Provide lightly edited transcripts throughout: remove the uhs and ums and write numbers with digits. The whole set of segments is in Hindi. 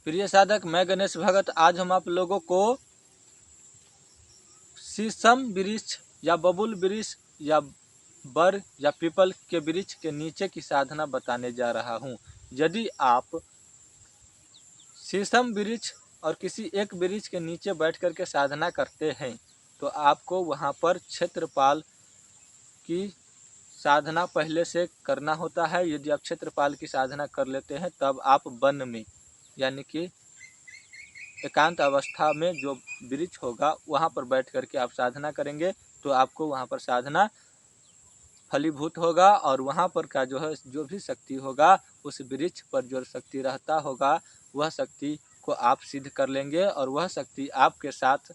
प्रिय साधक, मैं गणेश भगत। आज हम आप लोगों को शीशम वृक्ष या बबुल वृक्ष या बर या पीपल के वृक्ष के नीचे की साधना बताने जा रहा हूँ। यदि आप शीशम वृक्ष और किसी एक वृक्ष के नीचे बैठ कर के साधना करते हैं तो आपको वहाँ पर क्षेत्रपाल की साधना पहले से करना होता है। यदि आप क्षेत्रपाल की साधना कर लेते हैं तब आप वन में यानी कि एकांत अवस्था में जो वृक्ष होगा वहाँ पर बैठ करके आप साधना करेंगे तो आपको वहाँ पर साधना फलीभूत होगा और वहाँ पर का जो है जो भी शक्ति होगा उस वृक्ष पर जो शक्ति रहता होगा वह शक्ति को आप सिद्ध कर लेंगे और वह शक्ति आपके साथ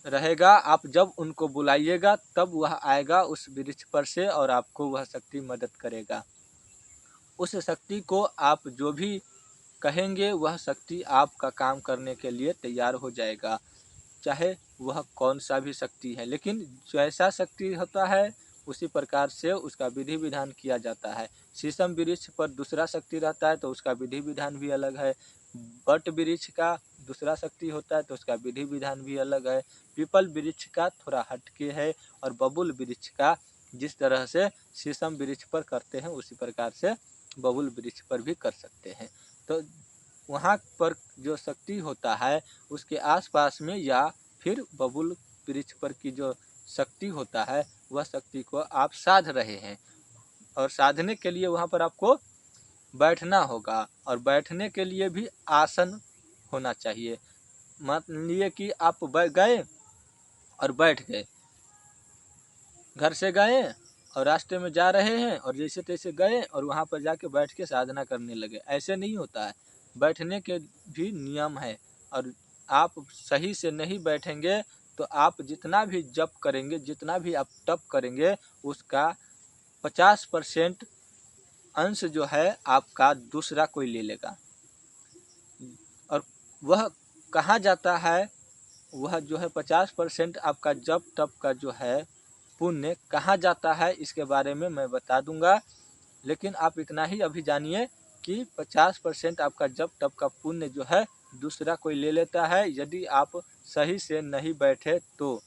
रहेगा। आप जब उनको बुलाइएगा तब वह आएगा उस वृक्ष पर से और आपको वह शक्ति मदद करेगा। उस शक्ति को आप जो भी कहेंगे वह शक्ति आपका काम करने के लिए तैयार हो जाएगा, चाहे वह कौन सा भी शक्ति है। लेकिन जैसा शक्ति होता है उसी प्रकार से उसका विधि विधान किया जाता है। शीशम वृक्ष पर दूसरा शक्ति रहता है तो उसका विधि विधान भी अलग है। बट वृक्ष का दूसरा शक्ति होता है तो उसका विधि विधान भी अलग है। पीपल वृक्ष का थोड़ा हटके है और बबुल वृक्ष का जिस तरह से शीशम वृक्ष पर करते हैं उसी प्रकार से बबुल वृक्ष पर भी कर सकते हैं। तो वहाँ पर जो शक्ति होता है उसके आसपास में या फिर बबुल वृक्ष पर की जो शक्ति होता है वह शक्ति को आप साध रहे हैं और साधने के लिए वहाँ पर आपको बैठना होगा और बैठने के लिए भी आसन होना चाहिए। मान लिए कि आप गए और बैठ गए, घर से गए और रास्ते में जा रहे हैं और जैसे तैसे गए और वहाँ पर जाके बैठ के साधना करने लगे, ऐसे नहीं होता है। बैठने के भी नियम है और आप सही से नहीं बैठेंगे तो आप जितना भी जप करेंगे, जितना भी आप तप करेंगे उसका 50% अंश जो है आपका दूसरा कोई ले लेगा। और वह कहाँ जाता है, वह जो है 50% आपका जप तप का जो है पुण्य कहाँ जाता है इसके बारे में मैं बता दूंगा। लेकिन आप इतना ही अभी जानिए कि 50% आपका जप तप का पुण्य जो है दूसरा कोई ले लेता है यदि आप सही से नहीं बैठे तो।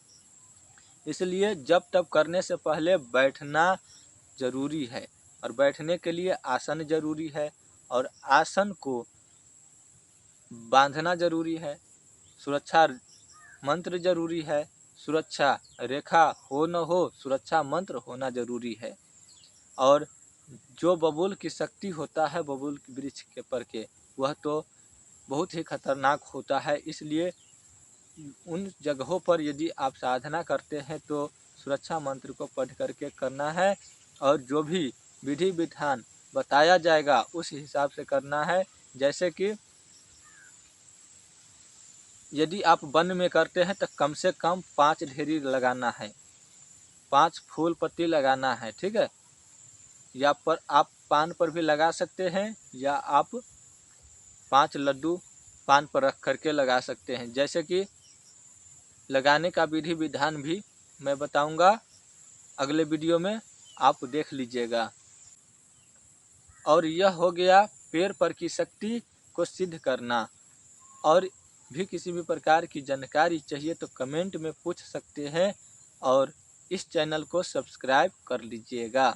इसलिए जप तप करने से पहले बैठना जरूरी है और बैठने के लिए आसन जरूरी है और आसन को बांधना जरूरी है। सुरक्षा मंत्र जरूरी है, सुरक्षा रेखा हो न हो सुरक्षा मंत्र होना जरूरी है। और जो बबूल की शक्ति होता है बबूल वृक्ष के पर के वह तो बहुत ही खतरनाक होता है। इसलिए उन जगहों पर यदि आप साधना करते हैं तो सुरक्षा मंत्र को पढ़ करके करना है और जो भी विधि विधान बताया जाएगा उस हिसाब से करना है। जैसे कि यदि आप वन में करते हैं तो कम से कम 5 ढेरी लगाना है, 5 फूल पत्ती लगाना है, ठीक है। या पर आप पान पर भी लगा सकते हैं या आप 5 लड्डू पान पर रख करके लगा सकते हैं। जैसे कि लगाने का विधि विधान भी मैं बताऊंगा अगले वीडियो में, आप देख लीजिएगा। और यह हो गया पेड़ पर की शक्ति को सिद्ध करना। और भी किसी भी प्रकार की जानकारी चाहिए तो कमेंट में पूछ सकते हैं और इस चैनल को सब्सक्राइब कर लीजिएगा।